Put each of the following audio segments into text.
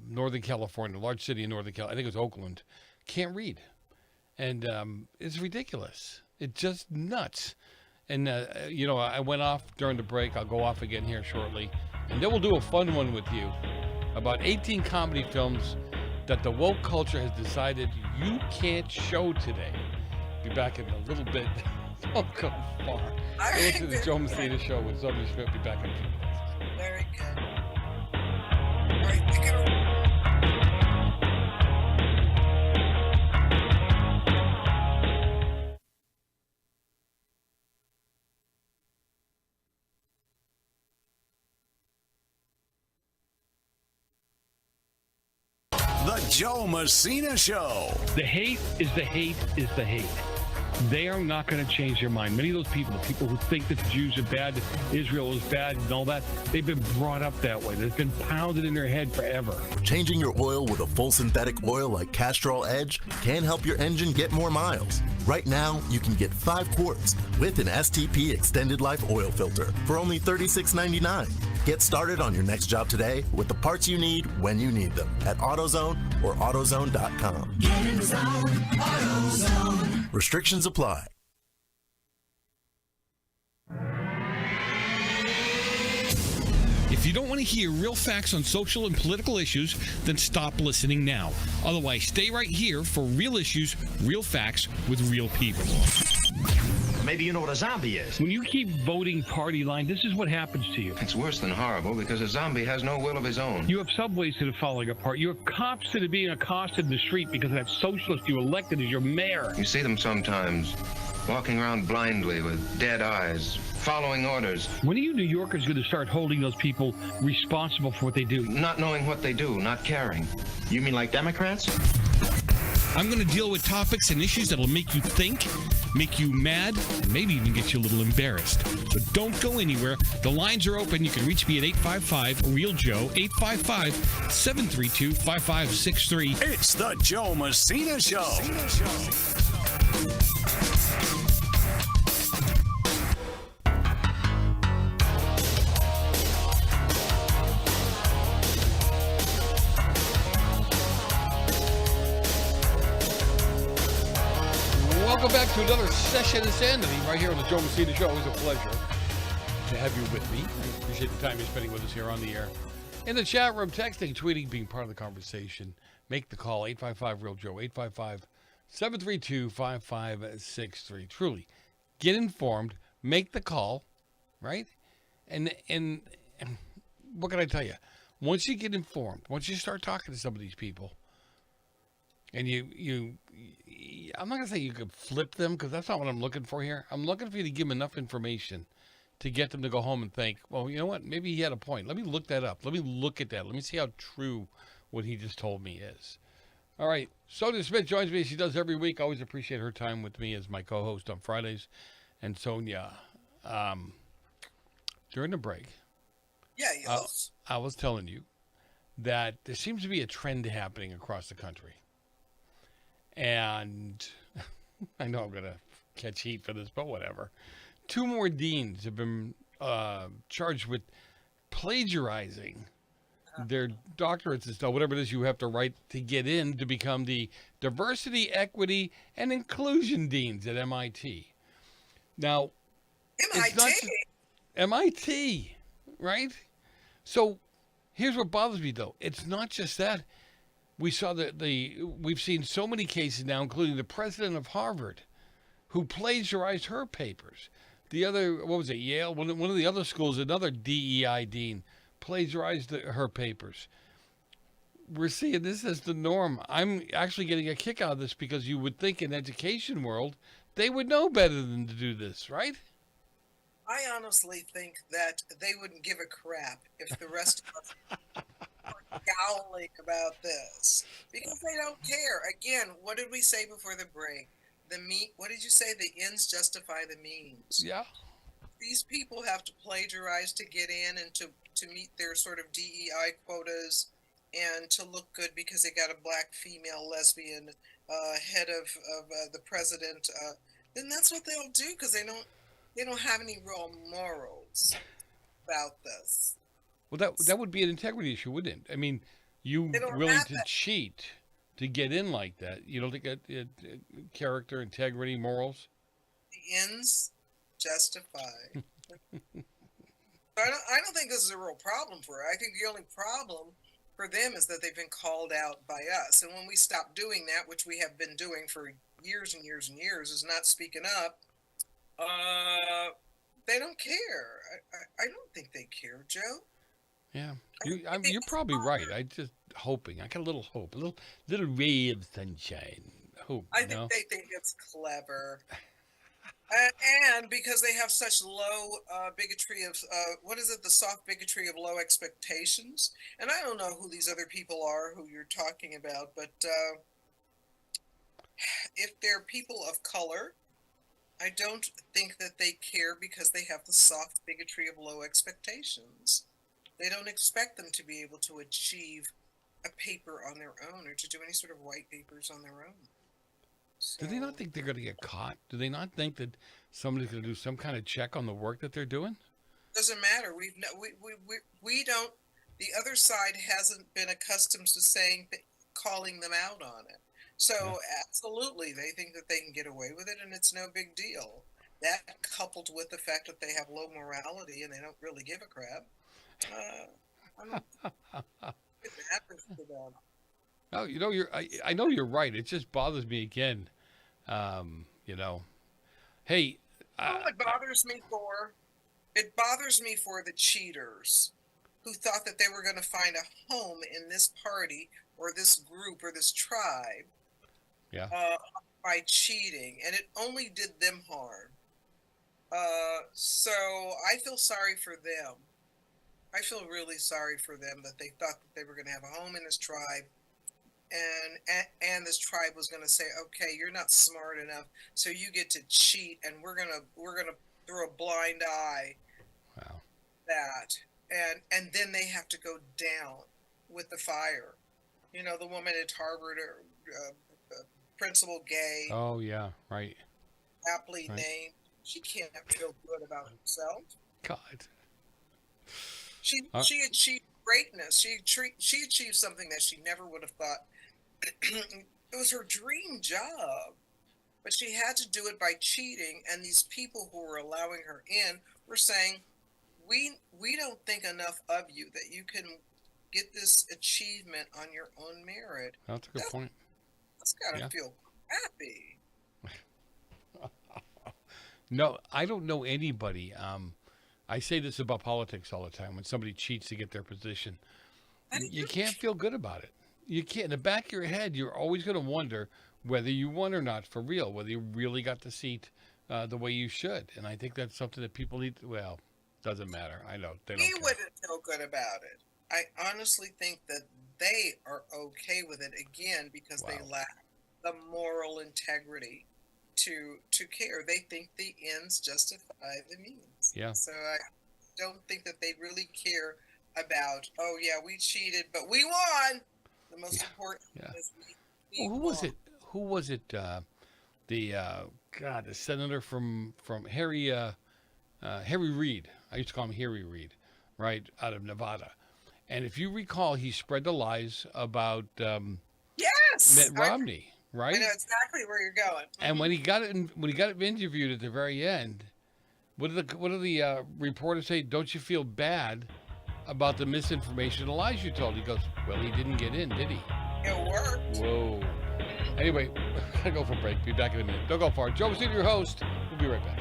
Northern California, large city in Northern California, I think it was Oakland, can't read. And it's ridiculous. It's just nuts. And, I went off during the break. I'll go off again here shortly. And then we'll do a fun one with you about 18 comedy films that the woke culture has decided you can't show today. Be back in a little bit. Don't go far. Listen to the Joe Messina Show with Sonja Schmidt. Be back in a few minutes. Very good. All right, pick it up. The Joe Messina Show. The hate is the hate is the hate. They are not going to change their mind. Many of those people, the people who think that the Jews are bad, Israel is bad, and all that, they've been brought up that way. They've been pounded in their head forever. Changing your oil with a full synthetic oil like Castrol Edge can help your engine get more miles. Right now, you can get 5 quarts with an STP Extended Life Oil Filter for only $36.99. Get started on your next job today with the parts you need when you need them at AutoZone or AutoZone.com. Get in the zone, AutoZone. Restrictions apply. If you don't want to hear real facts on social and political issues, then stop listening now. Otherwise, stay right here for real issues, real facts with real people. Maybe you know what a zombie is. When you keep voting party line, this is what happens to you. It's worse than horrible because a zombie has no will of his own. You have subways that are falling apart. You have cops that are being accosted in the street because of that socialist you elected as your mayor. You see them sometimes walking around blindly with dead eyes, following orders. When are you New Yorkers going to start holding those people responsible for what they do? Not knowing what they do, not caring. You mean like Democrats? I'm going to deal with topics and issues that'll make you think, make you mad, and maybe even get you a little embarrassed. So don't go anywhere. The lines are open. You can reach me at 855-REAL-JOE, 855-732-5563. It's the Joe Messina Show. Welcome back to another session of Insanity right here on the Joe Messina Show. Always a pleasure to have you with me. I appreciate the time you're spending with us here on the air. In the chat room, texting, tweeting, being part of the conversation. Make the call, 855-REAL-JOE, 855-732-5563. Truly, get informed, make the call, right? And what can I tell you? Once you get informed, once you start talking to some of these people, and I'm not going to say you could flip them because that's not what I'm looking for here. I'm looking for you to give them enough information to get them to go home and think, well, you know what? Maybe he had a point. Let me look that up. Let me look at that. Let me see how true what he just told me is. All right. Sonja Schmidt joins me. She does every week. I always appreciate her time with me as my co-host on Fridays. And Sonja, during the break, yes. I was telling you that there seems to be a trend happening across the country. And I know I'm going to catch heat for this, but whatever. 2 more deans have been charged with plagiarizing their doctorates and stuff, whatever it is you have to write to get in to become the diversity, equity, and inclusion deans at MIT. Now, it's not just MIT, right? So here's what bothers me, though. It's not just that. We saw we've seen so many cases now, including the president of Harvard, who plagiarized her papers. The other, what was it, Yale? One of the other schools, another DEI dean, plagiarized her papers. We're seeing this as the norm. I'm actually getting a kick out of this because you would think in education world, they would know better than to do this, right? I honestly think that they wouldn't give a crap if the rest of us were yowling about this because they don't care. Again, what did we say before the break? What did you say? The ends justify the means. Yeah. These people have to plagiarize to get in and to meet their sort of DEI quotas and to look good because they got a black female lesbian head of the president. Then that's what they'll do because they don't have any real morals about this. Well, that would be an integrity issue, wouldn't it? I mean, You They don't willing have to that. cheat to get in like that? You don't think that character, integrity, morals? The ends justify. I don't think this is a real problem for her. I think the only problem for them is that they've been called out by us. And when we stop doing that, which we have been doing for years and years and years, is not speaking up, they don't care. I don't think they care, Joe. Yeah, you're probably right. I just hoping. I got a little hope, a little ray of sunshine. Hope. I think they think it's clever. And because they have such low bigotry of what is it, the soft bigotry of low expectations. And I don't know who these other people are who you're talking about, but if they're people of color, I don't think that they care because they have the soft bigotry of low expectations. They don't expect them to be able to achieve a paper on their own or to do any sort of white papers on their own. So, Do they not think they're going to get caught? Do they not think that somebody's going to do some kind of check on the work that they're doing? doesn't matter. We don't. The other side hasn't been accustomed to calling them out on it. So absolutely, they think that they can get away with it, and it's no big deal. That coupled with the fact that they have low morality and they don't really give a crap. I don't think it happens to them. No, I know you're right. It just bothers me again. Hey. It bothers me for? It bothers me for the cheaters who thought that they were going to find a home in this party or this group or this tribe by cheating, and it only did them harm. So I feel sorry for them. I feel really sorry for them that they thought that they were going to have a home in this tribe, and this tribe was going to say, okay, you're not smart enough, so you get to cheat, and we're gonna throw a blind eye. Wow. That, and then they have to go down with the fire. You know, the woman at Harvard, Principal Gay. Oh yeah, right. Aptly named. She can't feel good about herself. God. She achieved greatness. She achieved something that she never would have thought. It was her dream job, but she had to do it by cheating. And these people who were allowing her in were saying, "We don't think enough of you that you can get this achievement on your own merit." That's a good point. That's gotta feel happy. No, I don't know anybody. I say this about politics all the time. When somebody cheats to get their position, you can't feel good about it. You can't. In the back of your head, you're always going to wonder whether you won or not for real, whether you really got the seat the way you should. And I think that's something that people need to, well, doesn't matter. I know. They don't care. Wouldn't feel good about it. I honestly think that they are okay with it, again, because they lack the moral integrity to care. They think the ends justify the means. Yeah. So I don't think that they really care about, oh yeah, we cheated, but we won. The most important thing is we Who was it? Who was it? The senator from Harry Reid. I used to call him Harry Reid, right, out of Nevada. And if you recall, he spread the lies about Mitt Romney, right? I know exactly where you're going. And when he got interviewed at the very end, what did the reporter say? Don't you feel bad about the misinformation and lies you told? He goes, well, he didn't get in, did he? It worked. Whoa. Anyway, gotta go for a break. Be back in a minute. Don't go far. Joe Messina, your host. We'll be right back.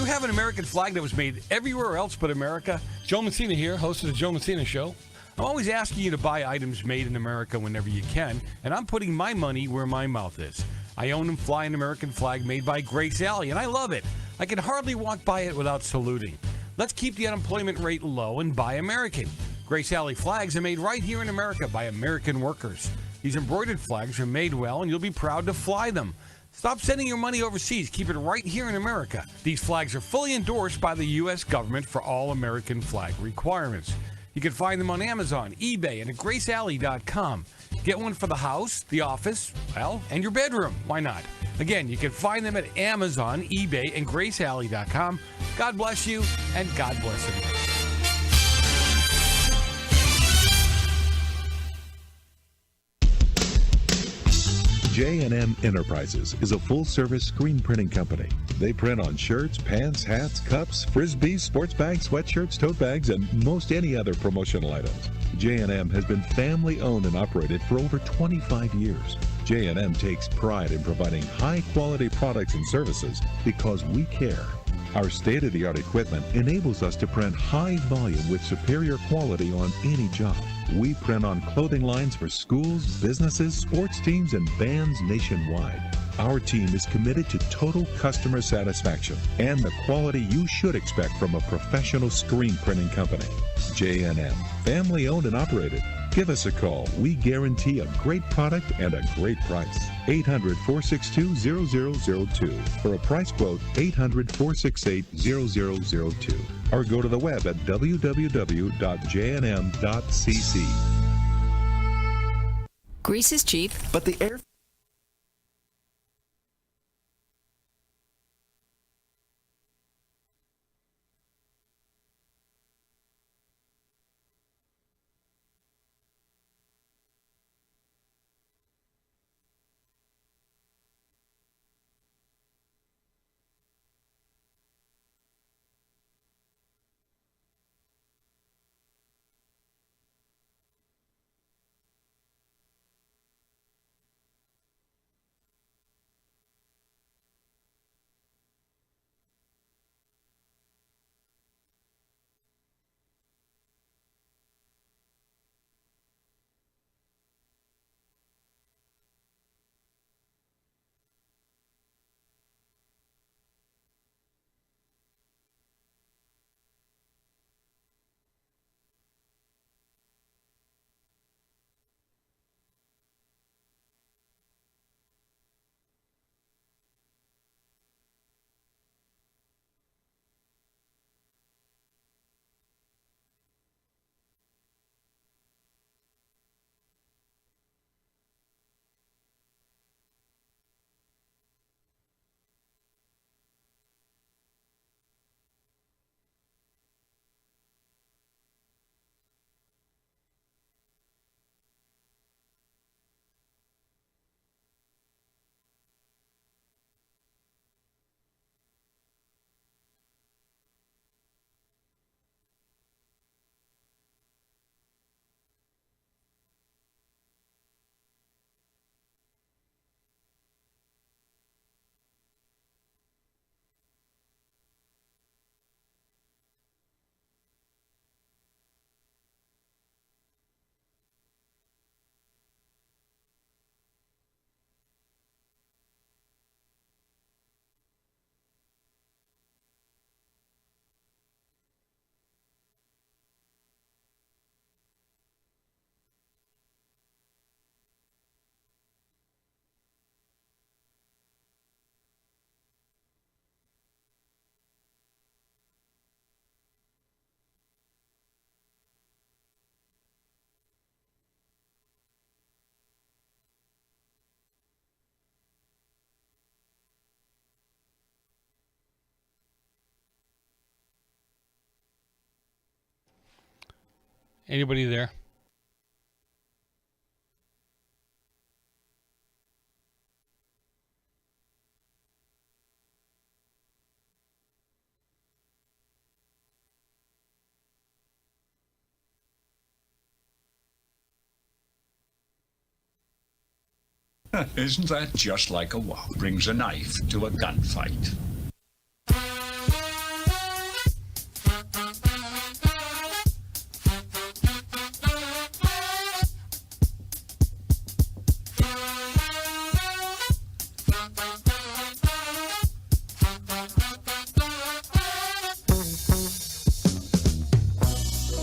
Have an American flag that was made everywhere else but America? Joe Messina here, host of the Joe Messina Show. I'm always asking you to buy items made in America whenever you can, and I'm putting my money where my mouth is. I own and fly an American flag made by Grace Alley, and I love it. I can hardly walk by it without saluting. Let's keep the unemployment rate low and buy American. Grace Alley flags are made right here in America by American workers. These embroidered flags are made well, and you'll be proud to fly them. Stop sending your money overseas. Keep it right here in America. These flags are fully endorsed by the U.S. government for all American flag requirements. You can find them on Amazon, eBay, and at GraceAlley.com. Get one for the house, the office, well, and your bedroom. Why not? Again, you can find them at Amazon, eBay, and GraceAlley.com. God bless you, and God bless America. J&M Enterprises is a full-service screen printing company. They print on shirts, pants, hats, cups, frisbees, sports bags, sweatshirts, tote bags, and most any other promotional items. J&M has been family-owned and operated for over 25 years. J&M takes pride in providing high-quality products and services because we care. Our state-of-the-art equipment enables us to print high volume with superior quality on any job. We print on clothing lines for schools, businesses, sports teams, and bands nationwide. Our team is committed to total customer satisfaction and the quality you should expect from a professional screen printing company. J&M, family owned and operated. Give us a call. We guarantee a great product and a great price. 800-462-0002. For a price quote, 800-468-0002. Or go to the web at www.jnm.cc. Grease is cheap, But the air Anybody there? Isn't that just like a wow? Brings a knife to a gunfight.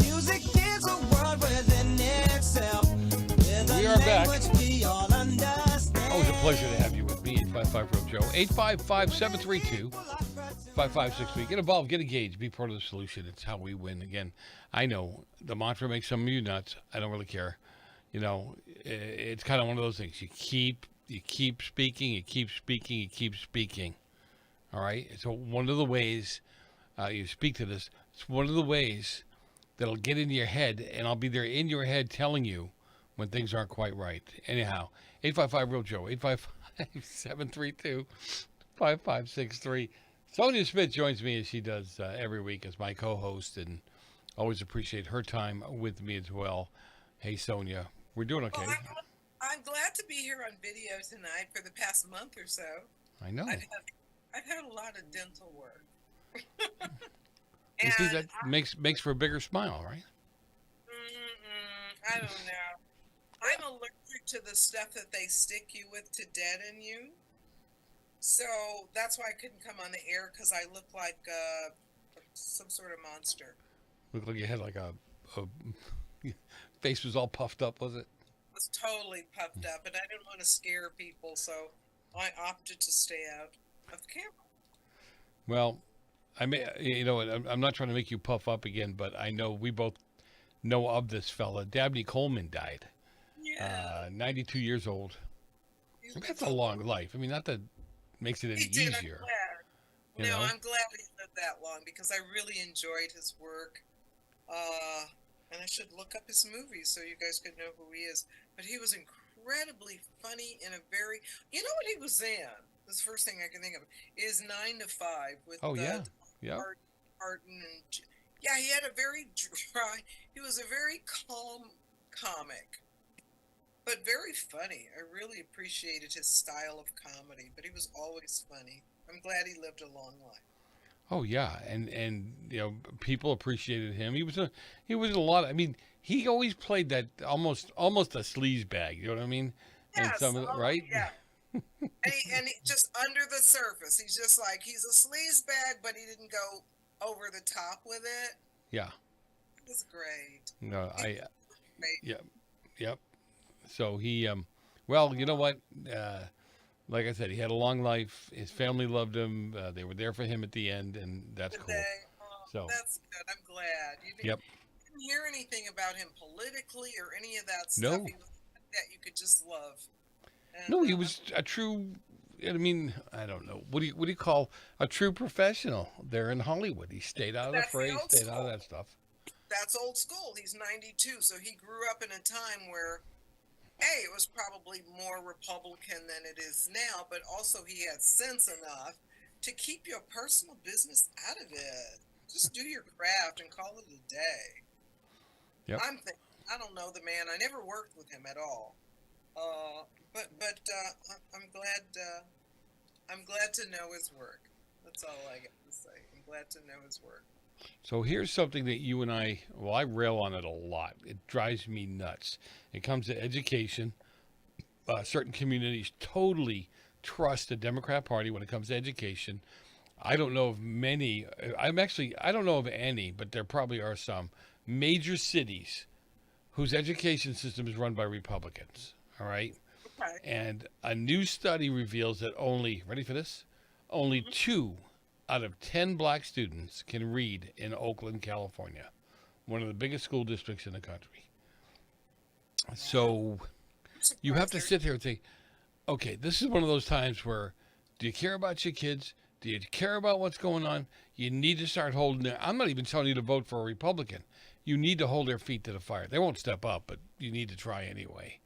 Music is a world within itself. We are back. Always a pleasure to have you with me at 855 Real Joe. 855-732-5563. Get involved, get engaged, be part of the solution. It's how we win. Again, I know the mantra makes some of you nuts. I don't really care. You know, it's kind of one of those things. You keep speaking, you keep speaking, you keep speaking. All right? So one of the ways you speak to this, it's one of the ways that'll get into your head, and I'll be there in your head telling you when things aren't quite right. Anyhow, 855 Real Joe, 855-732-5563. Sonja Smith joins me as she does every week as my co-host, and always appreciate her time with me as well. Hey, Sonja, we're doing okay. Well, I'm glad to be here on video tonight for the past month or so. I know. I've had a lot of dental work. You see, that makes for a bigger smile, right? I don't know. I'm allergic to the stuff that they stick you with to deaden you. So that's why I couldn't come on the air, because I look like some sort of monster. Looked like you had like a face was all puffed up, was it? It was totally puffed up, and I didn't want to scare people, so I opted to stay out of the camera. Well, I'm not trying to make you puff up again, but I know we both know of this fella. Dabney Coleman died. Yeah. 92 years old. That's a long life. I mean, not that makes it any easier. I'm glad. I'm glad he lived that long, because I really enjoyed his work. And I should look up his movies so you guys could know who he is. But he was incredibly funny in a very... You know what he was in? This is the first thing I can think of is 9 to 5 with Barton and he had a very dry. He was a very calm comic, but very funny. I really appreciated his style of comedy, but he was always funny. I'm glad he lived a long life. Oh yeah, and you know, people appreciated him. He was a lot. I mean, he always played that almost a sleaze bag. You know what I mean? Yes, and right? Yeah. and he just under the surface, he's just like, he's a sleaze bag, but he didn't go over the top with it. Yeah. It was great. No, Yep. So he, well, you know what? Like I said, he had a long life. His family loved him. They were there for him at the end, and that's cool. So that's good. I'm glad. You didn't hear anything about him politically or any of that stuff. No. He was that you could just love. And, no, he was a true. I mean, I don't know. What do you call a true professional there in Hollywood? He stayed out of the fray, stayed out of that stuff. That's old school. He's 92, so he grew up in a time where, it was probably more Republican than it is now, but also he had sense enough to keep your personal business out of it. Just do your craft and call it a day. Yep. I don't know the man. I never worked with him at all. But I'm glad to know his work. That's all I got to say. I'm glad to know his work. So here's something that you and I rail on it a lot. It drives me nuts. It comes to education. Certain communities totally trust the Democrat Party when it comes to education. I don't know of many. I don't know of any, but there probably are some major cities whose education system is run by Republicans. All right. Okay. And a new study reveals that only 2 out of 10 black students can read in Oakland, California, one of the biggest school districts in the country. So you have to sit here and think, okay, this is one of those times where, do you care about your kids? Do you care about what's going on? You need to start holding their... I'm not even telling you to vote for a Republican. You need to hold their feet to the fire. They won't step up, but you need to try anyway.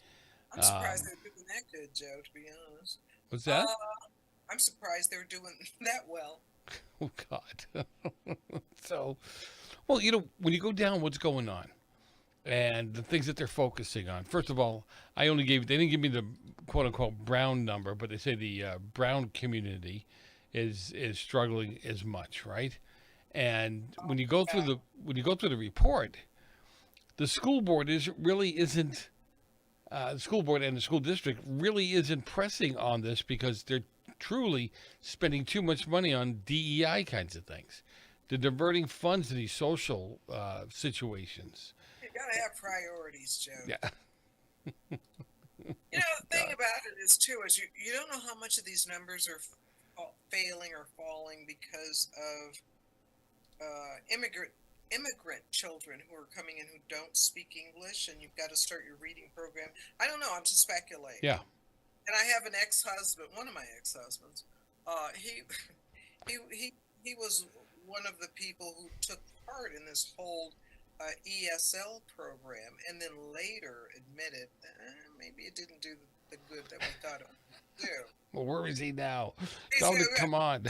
I'm surprised they're doing that good, Joe, to be honest. What's that? I'm surprised they're doing that well. Oh, God. So, well, you know, when you go down what's going on and the things that they're focusing on, first of all, they didn't give me the quote-unquote brown number, but they say the brown community is struggling as much, right? And when you go through the report, the school board isn't the school board and the school district really isn't pressing on this because they're truly spending too much money on DEI kinds of things. They're diverting funds to these social situations. You gotta have priorities, Joe. Yeah. You know, the thing about it is too is you don't know how much of these numbers are failing or falling because of immigrant children who are coming in who don't speak English, and you've got to start your reading program. I don't know. I'm just speculating. Yeah. And I have an ex-husband, one of my ex-husbands. He he was one of the people who took part in this whole ESL program, and then later admitted maybe it didn't do the good that we thought it would do. Well, where is he now? Come on.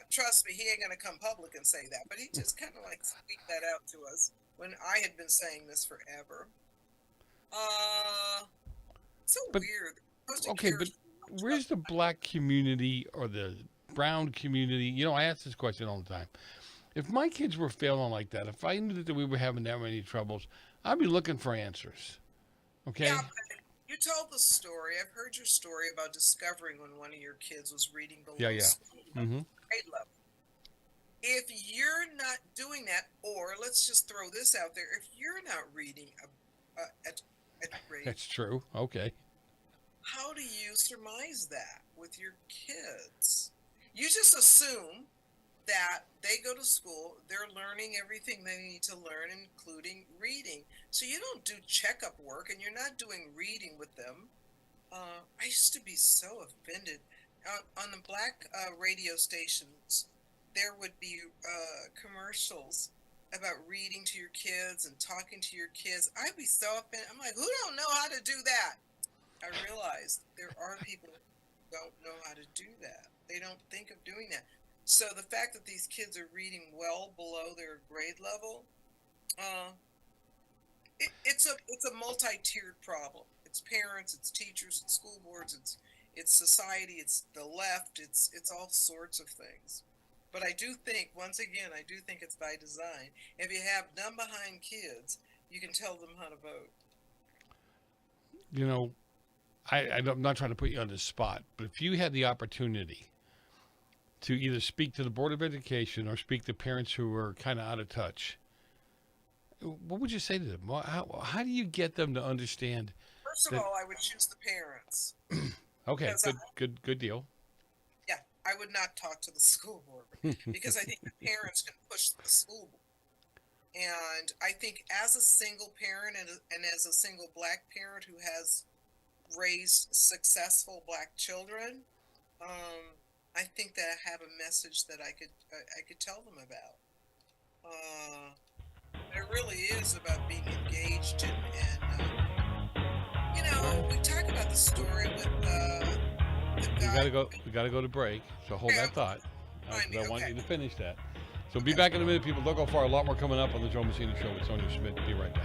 Trust me, he ain't gonna come public and say that, but he just kind of like squeaked that out to us when I had been saying this forever. So weird. Okay, but where's the black community or the brown community? You know, I ask this question all the time. If my kids were failing like that, if I knew that we were having that many troubles, I'd be looking for answers. Okay? Yeah, but you told the story. I've heard your story about discovering when one of your kids was reading below grade level. If you're not doing that, or let's just throw this out there, if you're not reading at grade, That's true. Okay. how do you surmise that with your kids? You just assume that they go to school, they're learning everything they need to learn, including reading. So you don't do checkup work, and you're not doing reading with them. I used to be so offended. On the black radio stations, there would be commercials about reading to your kids and talking to your kids. I'd be so offended. I'm like, who don't know how to do that? I realized there are people who don't know how to do that. They don't think of doing that. So the fact that these kids are reading well below their grade level, it's a multi-tiered problem. It's parents, it's teachers, it's school boards, it's society, it's the left, it's all sorts of things. But I do think, once again, it's by design. If you have dumb behind kids, you can tell them how to vote. You know, I'm not trying to put you on the spot, but if you had the opportunity to either speak to the Board of Education or speak to parents who are kind of out of touch, what would you say to them? How do you get them to understand? First of all, I would choose the parents. Okay, good deal. Yeah, I would not talk to the school board because I think the parents can push the school board. And I think as a single parent and as a single black parent who has raised successful black children, I think that I have a message that I could tell them about. It really is about being engaged and you know, we talk about the story with the guy. We gotta go to break. So hold that thought. I want you to finish that. So be back in a minute, people. Don't go far. A lot more coming up on the Joe Messina Show with Sonja Schmidt. Be right back.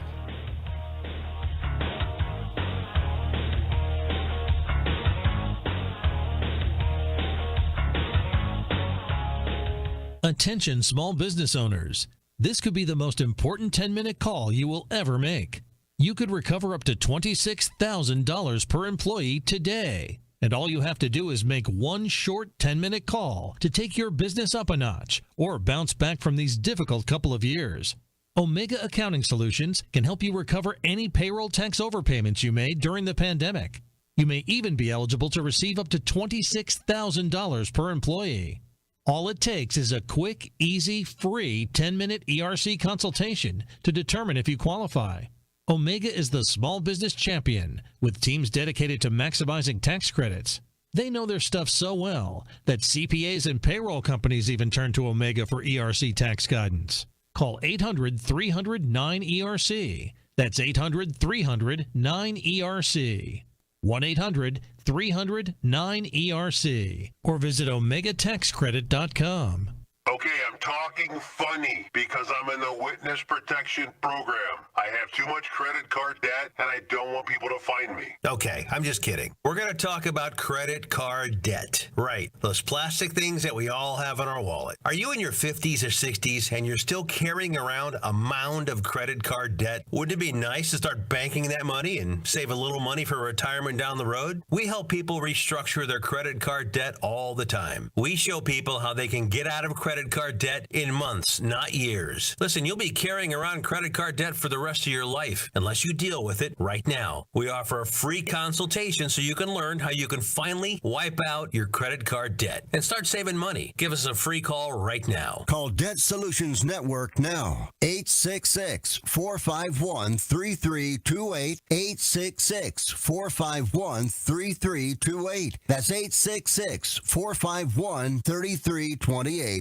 Attention small business owners. This could be the most important 10-minute call you will ever make. You could recover up to $26,000 per employee today. And all you have to do is make one short 10-minute call to take your business up a notch or bounce back from these difficult couple of years. Omega Accounting Solutions can help you recover any payroll tax overpayments you made during the pandemic. You may even be eligible to receive up to $26,000 per employee. All it takes is a quick, easy, free 10-minute ERC consultation to determine if you qualify. Omega is the small business champion with teams dedicated to maximizing tax credits. They know their stuff so well that CPAs and payroll companies even turn to Omega for ERC tax guidance. Call 800-300-9ERC. That's 800-300-9ERC. 1-800-300-9ERC. Or visit OmegaTaxCredit.com. Okay, I'm talking funny because I'm in the witness protection program. I have too much credit card debt and I don't want people to find me. Okay, I'm just kidding. We're going to talk about credit card debt. Right, those plastic things that we all have in our wallet. Are you in your 50s or 60s and you're still carrying around a mound of credit card debt? Wouldn't it be nice to start banking that money and save a little money for retirement down the road? We help people restructure their credit card debt all the time. We show people how they can get out of credit credit card debt in months, not years. Listen, you'll be carrying around credit card debt for the rest of your life unless you deal with it right now. We offer a free consultation so you can learn how you can finally wipe out your credit card debt and start saving money. Give us a free call right now. Call Debt Solutions Network now. 866-451-3328. 866-451-3328. That's 866-451-3328.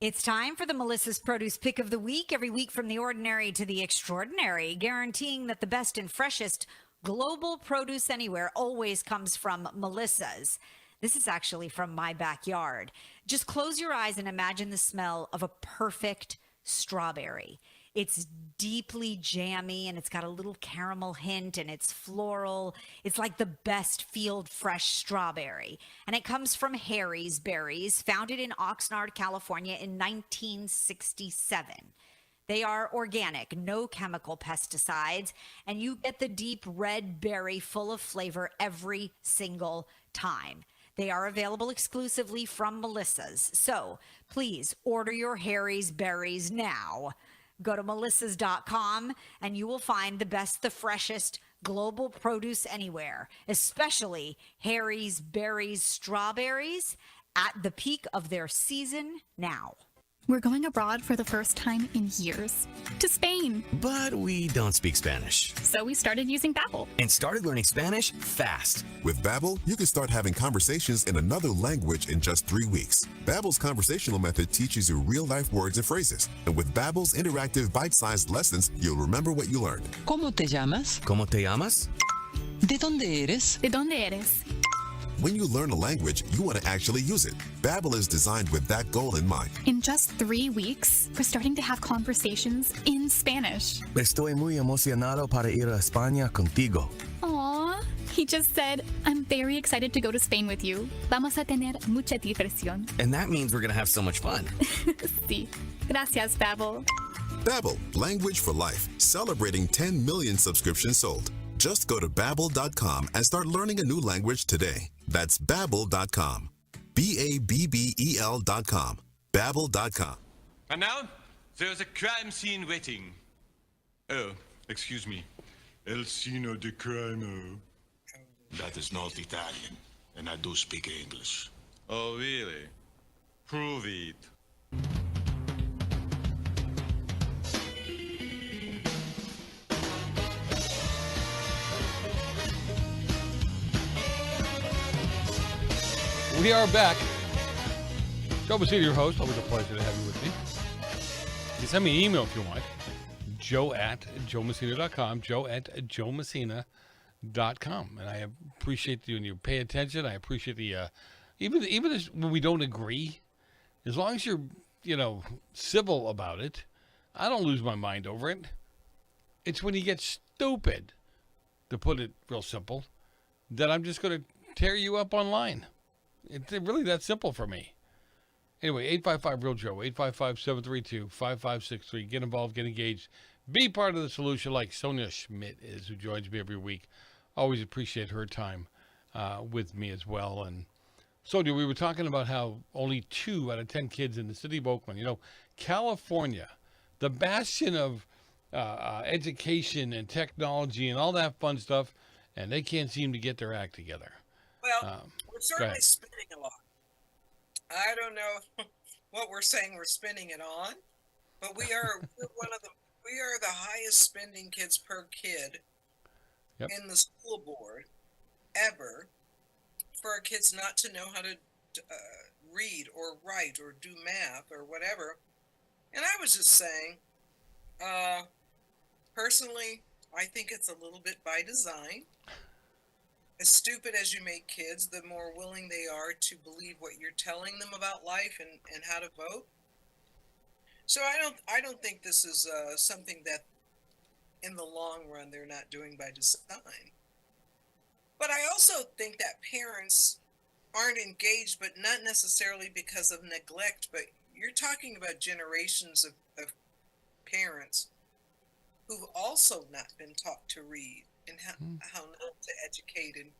It's time for the Melissa's Produce Pick of the Week. Every week from the ordinary to the extraordinary, guaranteeing that the best and freshest global produce anywhere always comes from Melissa's. This is actually from my backyard. Just close your eyes and imagine the smell of a perfect strawberry. It's deeply jammy and it's got a little caramel hint and it's floral. It's like the best field fresh strawberry. And it comes from Harry's Berries, founded in Oxnard, California in 1967. They are organic, no chemical pesticides, and you get the deep red berry full of flavor every single time. They are available exclusively from Melissa's. So please order your Harry's Berries now. Go to melissas.com and you will find the best, the freshest global produce anywhere, especially Harry's Berries strawberries at the peak of their season now. We're going abroad for the first time in years. To Spain. But we don't speak Spanish. So we started using Babbel. And started learning Spanish fast. With Babbel, you can start having conversations in another language in just 3 weeks. Babbel's conversational method teaches you real-life words and phrases. And with Babbel's interactive bite-sized lessons, you'll remember what you learned. ¿Cómo te llamas? ¿Cómo te llamas? ¿De dónde eres? ¿De dónde eres? When you learn a language, you want to actually use it. Babbel is designed with that goal in mind. In just 3 weeks, we're starting to have conversations in Spanish. Estoy muy emocionado para ir a España contigo. Aww. He just said, I'm very excited to go to Spain with you. Vamos a tener mucha diversión. And that means we're going to have so much fun. Sí. Gracias, Babbel. Babbel, language for life. Celebrating 10 million subscriptions sold. Just go to Babbel.com and start learning a new language today. That's Babbel.com. Babbel.com. Babbel.com. And now, there's a crime scene waiting. Oh, excuse me. El Sino de Crimo. That is not Italian, and I do speak English. Oh, really? Prove it. We are back. Joe Messina, your host. Always a pleasure to have you with me. You can send me an email if you want. joe@joemessina.com. joe@joemessina.com. And I appreciate you and you pay attention. I appreciate the, even as, when we don't agree, as long as you're, civil about it, I don't lose my mind over it. It's when you get stupid, to put it real simple, that I'm just going to tear you up online. It's really that simple for me. Anyway, 855-REAL-JOE, 855-732-5563. Get involved, get engaged. Be part of the solution like Sonja Schmidt is, who joins me every week. Always appreciate her time with me as well. And Sonja, we were talking about how only 2 out of 10 kids in the city of Oakland, California, the bastion of education and technology and all that fun stuff, and they can't seem to get their act together. Well, we're certainly spending a lot. I don't know what we're saying we're spending it on, but we are the highest spending kids per kid in the school board ever, for our kids not to know how to read or write or do math or whatever. And I was just saying, personally, I think it's a little bit by design. As stupid as you make kids, the more willing they are to believe what you're telling them about life and how to vote. So I don't think this is something that in the long run they're not doing by design. But I also think that parents aren't engaged, but not necessarily because of neglect, but you're talking about generations of parents who've also not been taught to read and how not to educate and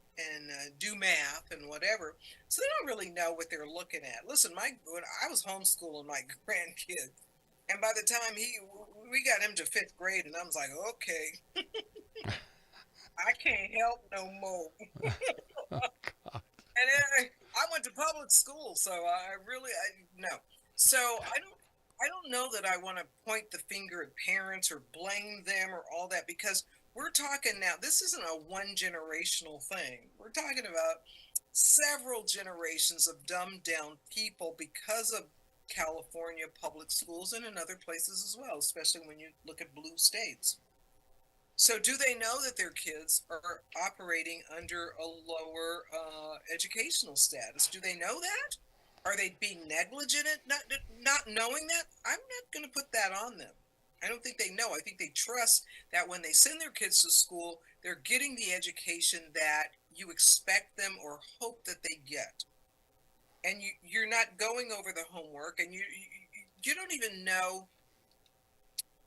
do math and whatever. So they don't really know what they're looking at. Listen, when I was homeschooling my grandkid, and by the time we got him to 5th grade, and I was like, okay, I can't help no more. And then I went to public school, so I no. So I don't know that I want to point the finger at parents or blame them or all that, because we're talking now, this isn't a one generational thing. We're talking about several generations of dumbed down people because of California public schools and in other places as well, especially when you look at blue states. So do they know that their kids are operating under a lower educational status? Do they know that? Are they being negligent at not knowing that? I'm not going to put that on them. I don't think they know. I think they trust that when they send their kids to school, they're getting the education that you expect them or hope that they get. And you're not going over the homework, and you don't even know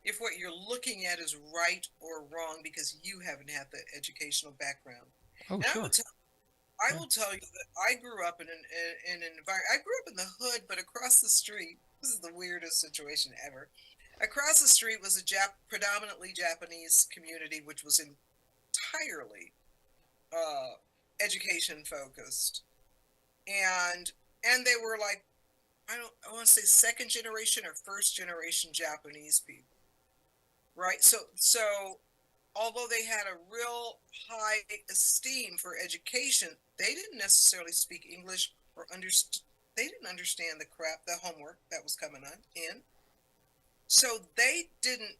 if what you're looking at is right or wrong because you haven't had the educational background. Oh, and sure. I will tell you that I grew up in an environment. I grew up in the hood, but across the street, this is the weirdest situation ever. Across the street was a predominantly Japanese community, which was entirely education focused, and they were like, I want to say second generation or first generation Japanese people. Right. So although they had a real high esteem for education, they didn't necessarily speak English or they didn't understand the homework that was coming in. So they didn't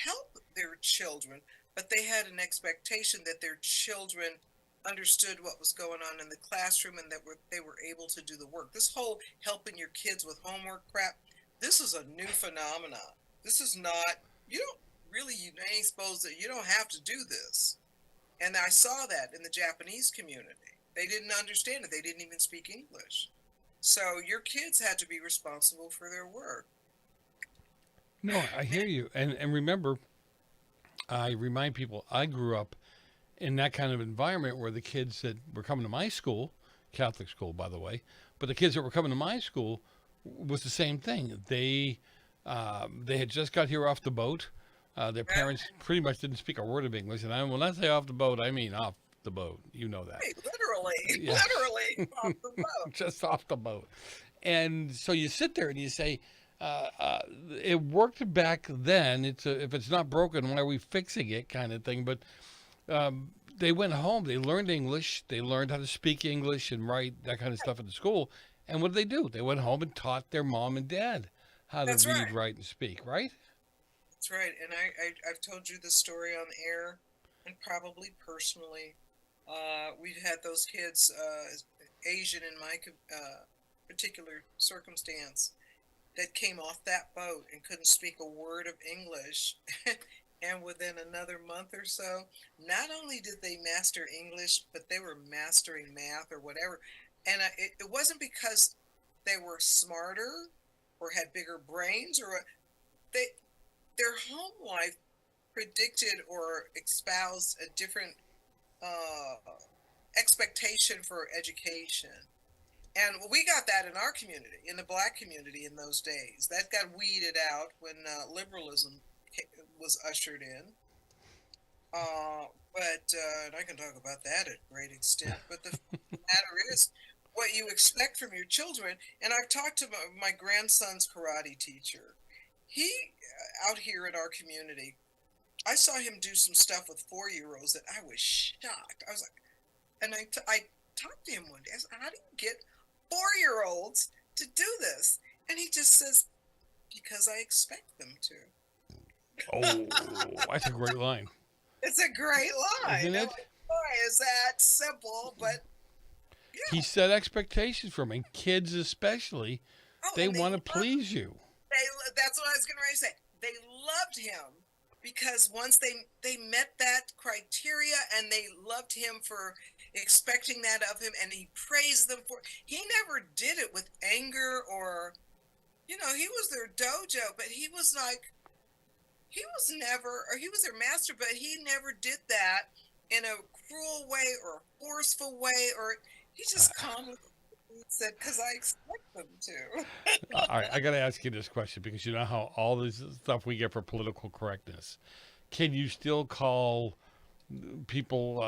help their children, but they had an expectation that their children understood what was going on in the classroom and that they were able to do the work. This whole helping your kids with homework crap, this is a new phenomenon. This is not, you ain't supposed to, you don't have to do this. And I saw that in the Japanese community. They didn't understand it. They didn't even speak English. So your kids had to be responsible for their work. No, I hear you. And remember, I remind people, I grew up in that kind of environment where the kids that were coming to my school, Catholic school, by the way, but the kids that were coming to my school was the same thing. They had just got here off the boat. Their parents pretty much didn't speak a word of English. And when I say off the boat, I mean off the boat. You know that. Literally, Yeah. literally off the boat. Just off the boat. And so you sit there and you say, it worked back then. If it's not broken, why are we fixing it, kind of thing. But they went home. They learned English. They learned how to speak English and write, that kind of stuff at the school. And what did? They went home and taught their mom and dad how to read, write, and speak, right? That's right. And I've told you this story on air and probably personally. We've had those kids, Asian in my particular circumstance, that came off that boat and couldn't speak a word of English. And within another month or so, not only did they master English, but they were mastering math or whatever. And it wasn't because they were smarter or had bigger brains, or their home life predicted or espoused a different expectation for education. And we got that in our community, in the Black community in those days. That got weeded out when liberalism was ushered in. And I can talk about that at great extent. But the matter is, what you expect from your children. And I've talked to my grandson's karate teacher. He, out here in our community, I saw him do some stuff with 4-year-olds that I was shocked. I was like, and I talked to him one day. I said, how do you get 4-year-olds to do this? And he just says, because I expect them to. Oh, that's a great line. It's a great line. Isn't it? Like, boy, is that simple, but yeah. He set expectations for me. Kids especially, they want to please you. That's what I was going to say. They loved him because once they met that criteria, and they loved him for expecting that of him, and he praised them for. He never did it with anger or, he was their dojo, but he was like, he was their master, but he never did that in a cruel way or forceful way, or he just calmly said, because I expect them to. All right, I got to ask you this question because you know how all this stuff we get for political correctness. Can you still call people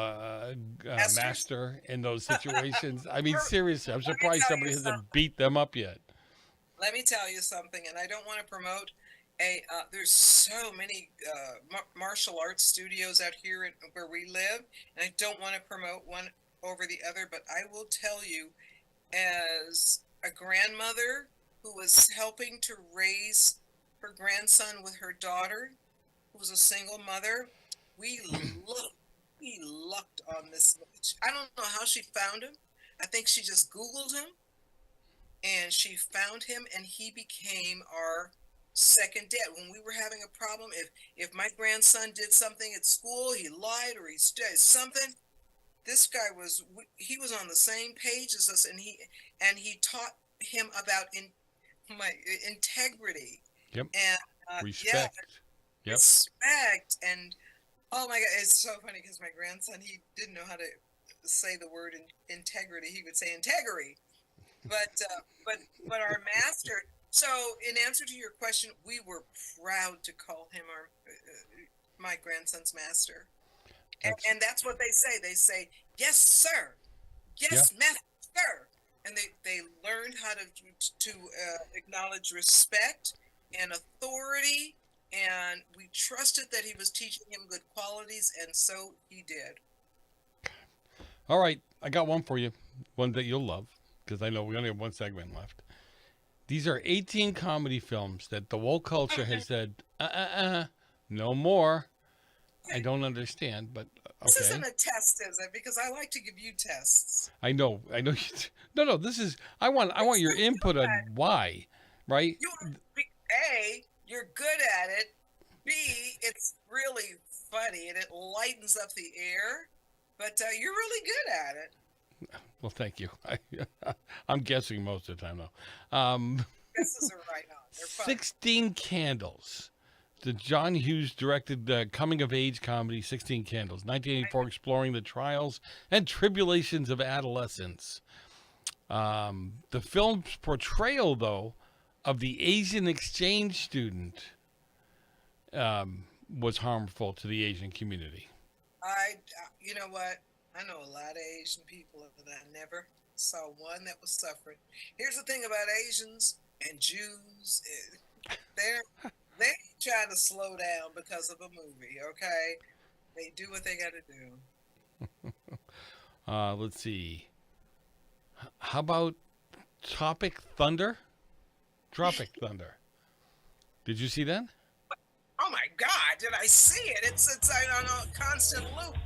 master in those situations? I mean, seriously, I'm surprised somebody hasn't beat them up yet. Let me tell you something, and I don't want to promote there's so many martial arts studios out here where we live, and I don't want to promote one over the other, but I will tell you, as a grandmother who was helping to raise her grandson with her daughter, who was a single mother, we lucked on this. I don't know how she found him. I think she just Googled him, and she found him, and he became our second dad. When we were having a problem, if my grandson did something at school, he lied or he did something, this guy was on the same page as us, and he taught him about integrity. Yep. And respect. Yeah, respect. And oh my God, it's so funny because my grandson, he didn't know how to say the word integrity. He would say integrity. But our master. So in answer to your question, we were proud to call him my grandson's master. And that's what they say. They say, yes, sir. Yes, master, sir. And they learned how to acknowledge respect and authority. And we trusted that he was teaching him good qualities. And so he did. All right. I got one for you. One that you'll love, because I know we only have one segment left. These are 18 comedy films that the woke culture has said, no more. I don't understand, but okay. This isn't a test, is it? Because I like to give you tests. I know. No. This is. I want your input on why, right? A, you're good at it. B, it's really funny and it lightens up the air. But you're really good at it. Well, thank you. I'm guessing most of the time, though. Guesses are right on. They're fun. 16 Candles. The John Hughes directed coming-of-age comedy, 16 Candles, 1984, exploring the trials and tribulations of adolescence. The film's portrayal, though, of the Asian exchange student was harmful to the Asian community. You know what? I know a lot of Asian people, and I never saw one that was suffering. Here's the thing about Asians and Jews. They try to slow down because of a movie, okay? They do what they got to do. Let's see. How about Tropic Thunder? Did you see that? Oh my God, did I see it? It's on a constant loop.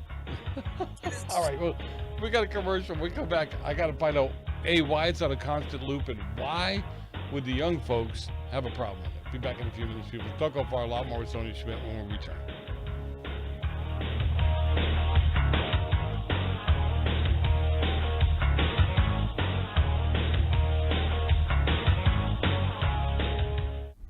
All right, well, we got a commercial. When we come back, I got to find out, A, why it's on a constant loop, and why would the young folks have a problem with it. Be back in a few minutes, people. Don't go far. A lot more with Sonja Schmidt when we return.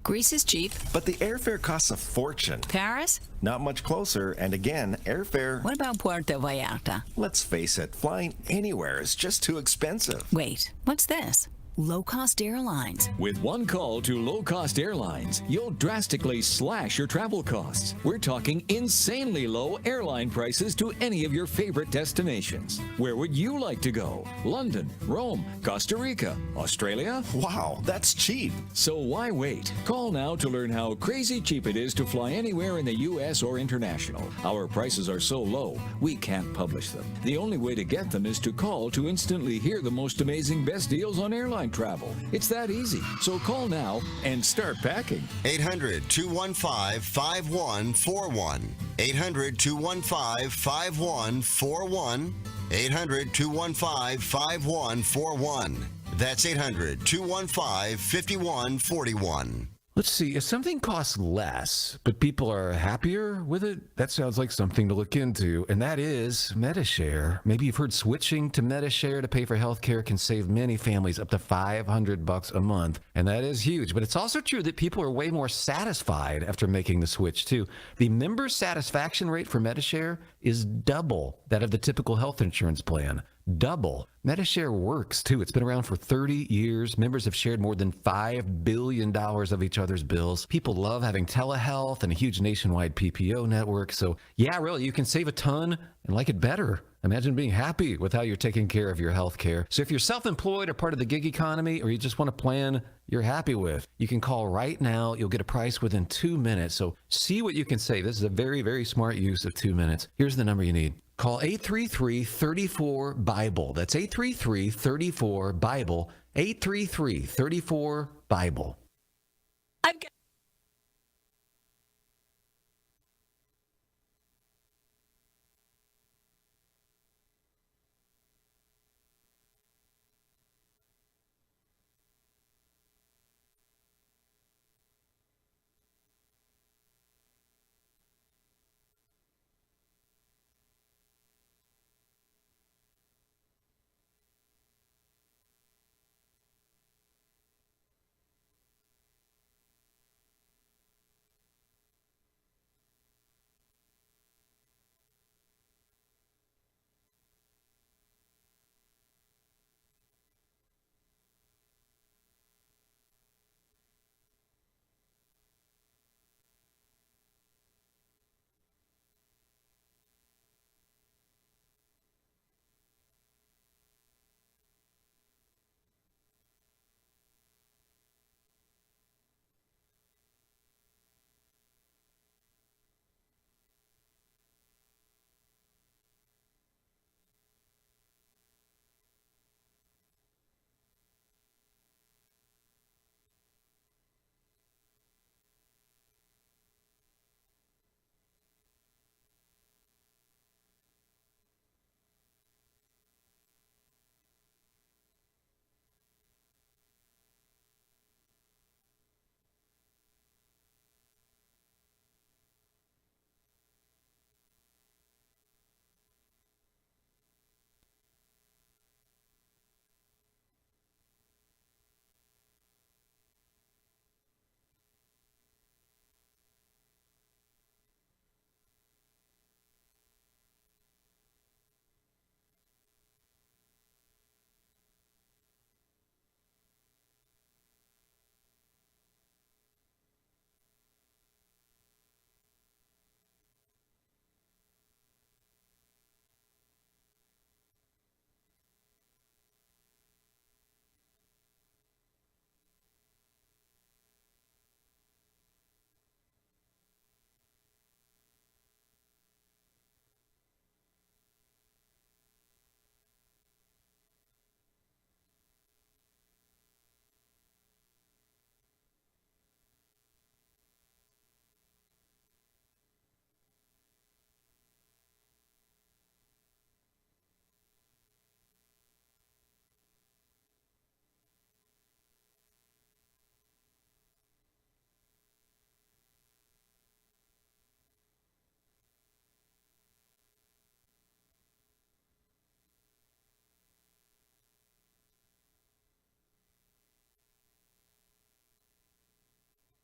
Greece is cheap. But the airfare costs a fortune. Paris? Not much closer, and again, airfare... What about Puerto Vallarta? Let's face it, flying anywhere is just too expensive. Wait, what's this? Low-cost airlines. With one call to low-cost airlines, you'll drastically slash your travel costs. We're talking insanely low airline prices to any of your favorite destinations. Where would you like to go? London, Rome, Costa Rica, Australia? Wow, that's cheap. So why wait? Call now to learn how crazy cheap it is to fly anywhere in the U.S. or international. Our prices are so low, we can't publish them. The only way to get them is to call to instantly hear the most amazing best deals on airline travel. It's that easy. So call now and start packing. 800-215-5141. 800-215-5141. 800-215-5141. That's 800-215-5141. Let's see, if something costs less, but people are happier with it, that sounds like something to look into, and that is MediShare. Maybe you've heard switching to MediShare to pay for healthcare can save many families up to $500 a month, and that is huge. But it's also true that people are way more satisfied after making the switch, too. The member satisfaction rate for MediShare is double that of the typical health insurance plan. Double. MediShare works, too. It's been around for 30 years. Members have shared more than $5 billion of each other's bills. People love having telehealth and a huge nationwide PPO network. So, yeah, really, you can save a ton and like it better. Imagine being happy with how you're taking care of your health care. So if you're self-employed or part of the gig economy, or you just want a plan you're happy with, you can call right now. You'll get a price within 2 minutes. So see what you can save. This is a very, very smart use of 2 minutes. Here's the number you need. Call 833-34-BIBLE. That's 833-34-BIBLE. 833-34-BIBLE.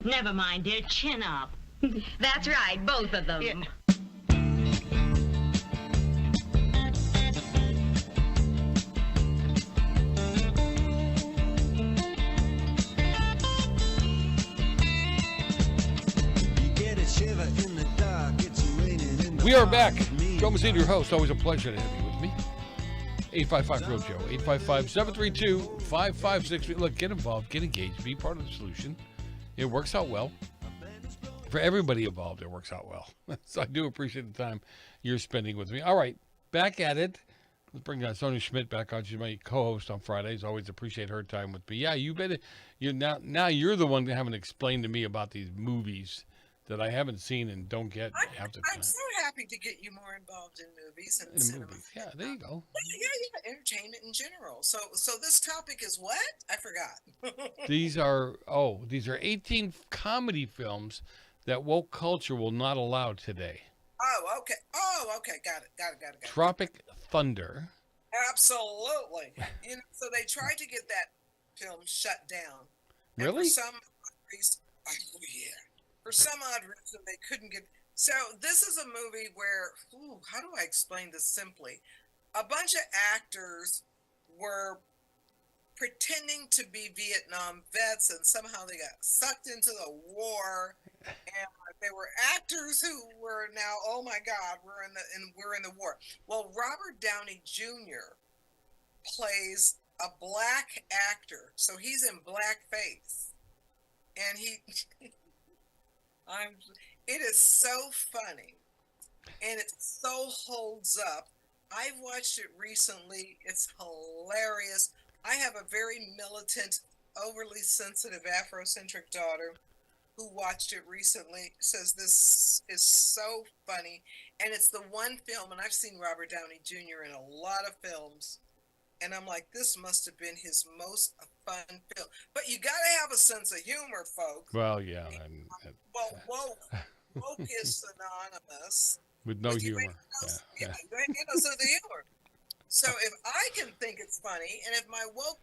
Never mind, dear. Chin up. That's right, both of them. Yeah. We are back. Joe Mazzini, your host. Always a pleasure to have you with me. 855-REAL-JOE. 855-732-5563. Look, get involved. Get engaged. Be part of the solution. It works out well. For everybody involved, it works out well. So I do appreciate the time you're spending with me. All right, back at it. Let's bring Sonja Schmidt back on. She's my co-host on Fridays. Always appreciate her time with me. Yeah, you bet. Now you're the one having to explain to me about these movies that I haven't seen and don't get half the I'm time. so happy to get you more involved in movies and In cinema. movies. Yeah, there you go. Yeah, entertainment in general. So this topic is what? I forgot. These are 18 comedy films that woke culture will not allow today. Oh, okay. Got it. Tropic Thunder. Absolutely. So they tried to get that film shut down. And Really? for some odd reason, for some odd reason, they couldn't get. So this is a movie where, how do I explain this simply? A bunch of actors were pretending to be Vietnam vets, and somehow they got sucked into the war. And they were actors who were now, oh my God, we're in the war. Well, Robert Downey Jr. plays a black actor, so he's in blackface, and it is so funny, and it so holds up. I've watched it recently. It's hilarious. I have a very militant, overly sensitive Afrocentric daughter who watched it recently, says this is so funny. And it's the one film, and I've seen Robert Downey Jr. in a lot of films, and I'm like, this must have been his most fun film. But you got to have a sense of humor, folks. Well, yeah. Woke is synonymous with no humor. Yeah. So the humor. So if I can think it's funny, and if my woke,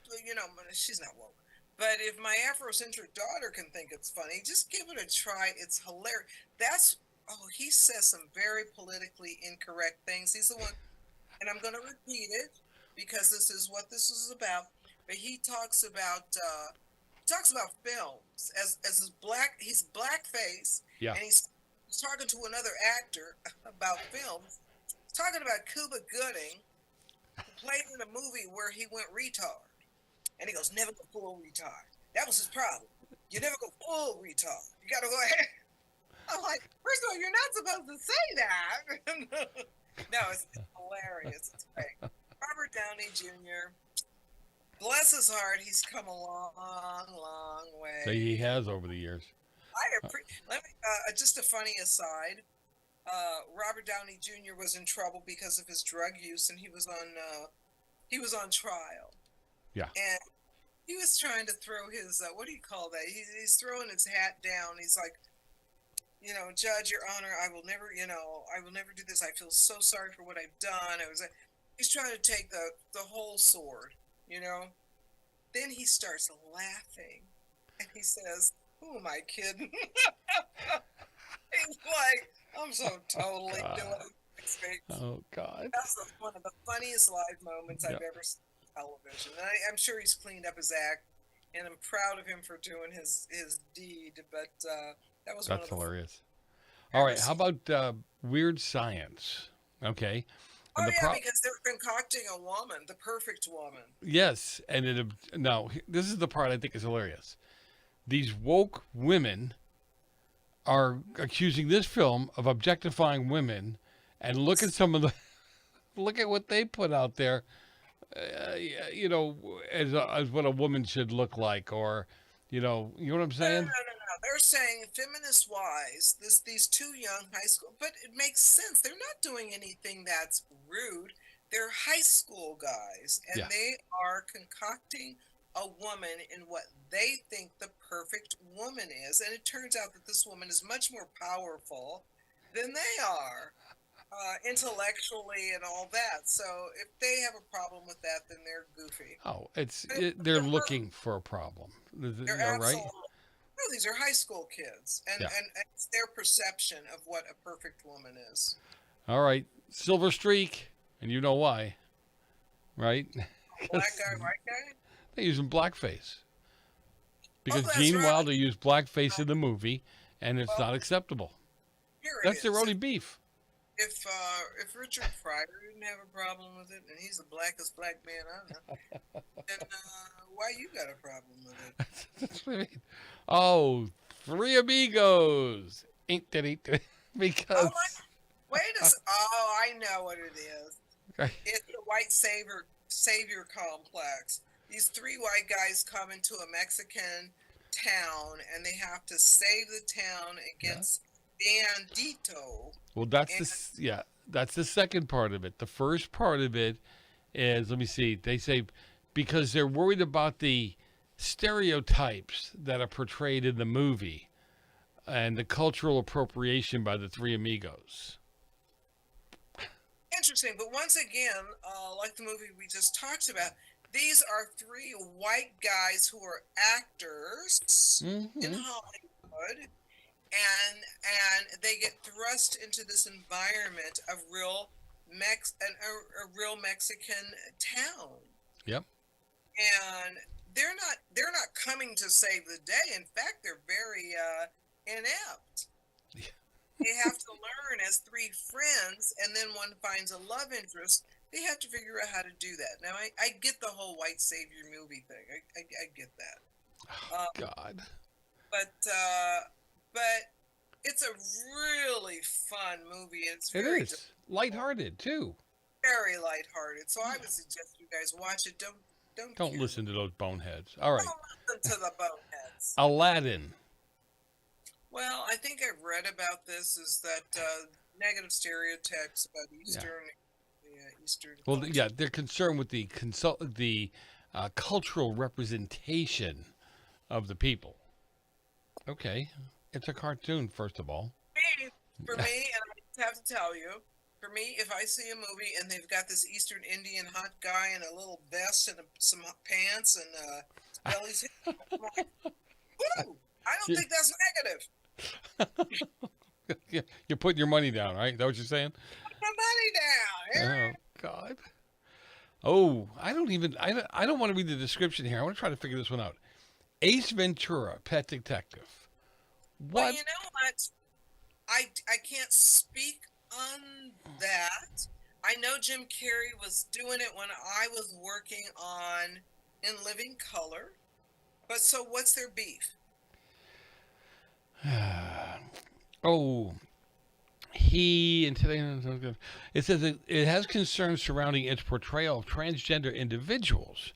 she's not woke, but if my Afrocentric daughter can think it's funny, just give it a try. It's hilarious. He says some very politically incorrect things. He's the one, and I'm going to repeat it because this is what this is about. But he talks about films as his he's blackface, and he's talking to another actor about films. He's talking about Cuba Gooding, who played in a movie where he went retard. And he goes, never go full retard. That was his problem. You never go full retard. You got to go ahead. I'm like, first of all, you're not supposed to say that. No, it's hilarious. It's great. Robert Downey Jr., bless his heart, he's come a long, long way. So he has over the years. Just a funny aside. Robert Downey Jr. was in trouble because of his drug use, and he was on trial. Yeah. And he was trying to throw his what do you call that? He's throwing his hat down. He's like, Judge, Your Honor, I will never do this. I feel so sorry for what I've done. He's trying to take the whole sword, Then he starts laughing, and he says, "Who am I kidding?" He's like, I'm so totally doing it. Oh, God. That's one of the funniest live moments I've ever seen on television. And I'm sure he's cleaned up his act, and I'm proud of him for doing his deed. But that was That's hilarious. All right, how about Weird Science? Okay. And because they're concocting a woman, the perfect woman. Yes, and this is the part I think is hilarious. These woke women are accusing this film of objectifying women, and look at what they put out there, as what a woman should look like, or, you know what I'm saying? No. They're saying feminist-wise, these two young high school, but it makes sense. They're not doing anything that's rude. They're high school guys, and they are concocting a woman in what they think the perfect woman is. And it turns out that this woman is much more powerful than they are, intellectually and all that. So if they have a problem with that, then they're goofy. Oh, they're looking for a problem. They're right? No, these are high school kids, and it's their perception of what a perfect woman is. All right, Silver Streak, and you know why, right? Black guy, white guy? They're using blackface. Because Gene Wilder used blackface in the movie, and it's not acceptable. That's their only beef. If Richard Pryor didn't have a problem with it, and he's the blackest black man I know, then why you got a problem with it? That's what I mean. Oh, Three Amigos. Ain't that? Because. I know what it is. It's the white savior complex. These three white guys come into a Mexican town, and they have to save the town against bandito. Well, that's that's the second part of it. The first part of it is, let me see, they say because they're worried about the stereotypes that are portrayed in the movie and the cultural appropriation by the three amigos. Interesting, but once again, like the movie we just talked about, these are three white guys who are actors in Hollywood, and they get thrust into this environment of a real Mexican town. Yep. And they're not coming to save the day. In fact, they're very inept. They have to learn as three friends, and then one finds a love interest. They have to figure out how to do that. Now, I get the whole white savior movie thing. I get that. God. But it's a really fun movie. It is lighthearted too. Very lighthearted. So I would suggest you guys watch it. Don't listen to those boneheads. All right. Don't listen to the boneheads. Aladdin. Well, I think I've read about this. Is that negative stereotypes about Eastern? Eastern. Well, yeah, they're concerned with the cultural representation of the people. Okay, it's a cartoon, first of all. For me, and I have to tell you, for me, if I see a movie and they've got this Eastern Indian hot guy in a little vest and some pants and belly's, I'm like, woo! I don't think that's negative. You're putting your money down, right? Is that what you're saying? Put my money down. Oh God. Oh, I don't want to read the description here. I want to try to figure this one out. Ace Ventura, Pet Detective. What? Well, you know what? I can't speak on that. I know Jim Carrey was doing it when I was working on In Living Color. But so what's their beef? It says it has concerns surrounding its portrayal of transgender individuals,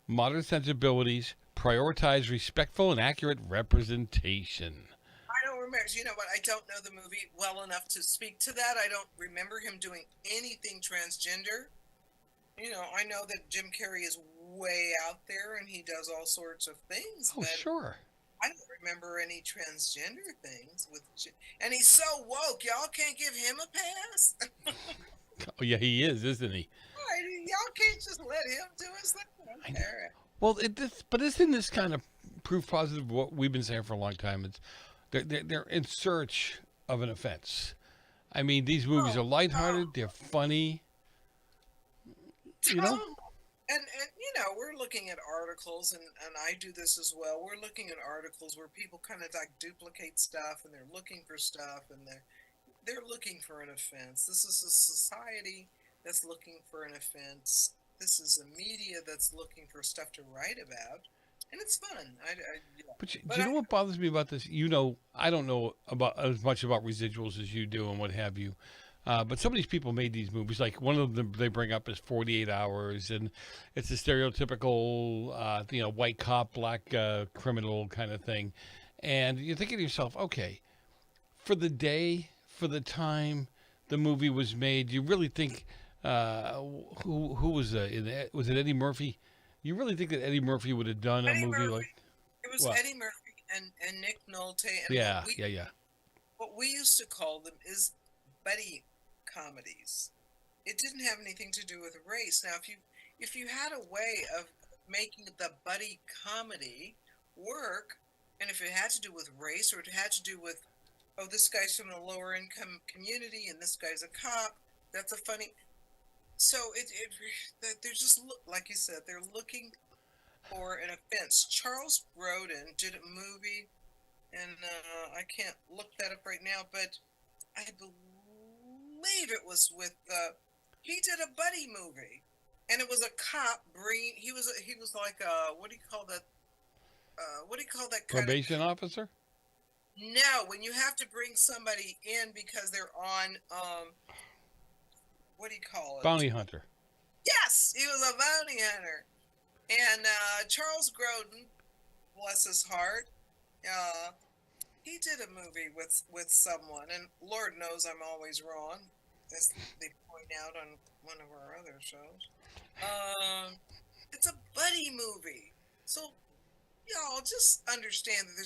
modern sensibilities, prioritize respectful and accurate representation. I don't remember. You know what? I don't know the movie well enough to speak to that. I don't remember him doing anything transgender. You know, I know that Jim Carrey is way out there and he does all sorts of things. Oh, but sure. I don't remember any transgender things and he's so woke. Y'all can't give him a pass. Oh yeah, he is, isn't he? Y'all can't just let him do his thing. Okay. All right. Well, but isn't this kind of proof positive of what we've been saying for a long time? It's they're in search of an offense. I mean, these movies are lighthearted. They're funny. You know. And you know, we're looking at articles, and I do this as well. We're looking at articles where people kind of like duplicate stuff, and they're looking for stuff, and they're looking for an offense. This is a society that's looking for an offense. This is a media that's looking for stuff to write about, and it's fun. But you know what bothers me about this? You know, I don't know about as much about residuals as you do and what have you. But some of these people made these movies. Like one of them they bring up is 48 Hours, and it's a stereotypical, white cop, black criminal kind of thing. And you're thinking to yourself, okay, for the day, for the time the movie was made, you really think who was in it? Was it Eddie Murphy? You really think that Eddie Murphy would have done a movie like? It was Eddie Murphy and Nick Nolte. And yeah. What we used to call them is buddy comedies. It didn't have anything to do with race. Now, if you had a way of making the buddy comedy work, and if it had to do with race or it had to do with, oh, this guy's from a lower income community and this guy's a cop, that's a funny. So they're just like you said, they're looking for an offense. Charles Grodin did a movie, and I can't look that up right now, but I believe it was with he did a buddy movie, and it was a cop he was like what do you call that kind probation officer? No, when you have to bring somebody in because they're on what do you call it? Bounty hunter. Yes, he was a bounty hunter. And Charles Grodin, bless his heart, He did a movie with someone, and Lord knows I'm always wrong, as they point out on one of our other shows. It's a buddy movie, so y'all just understand that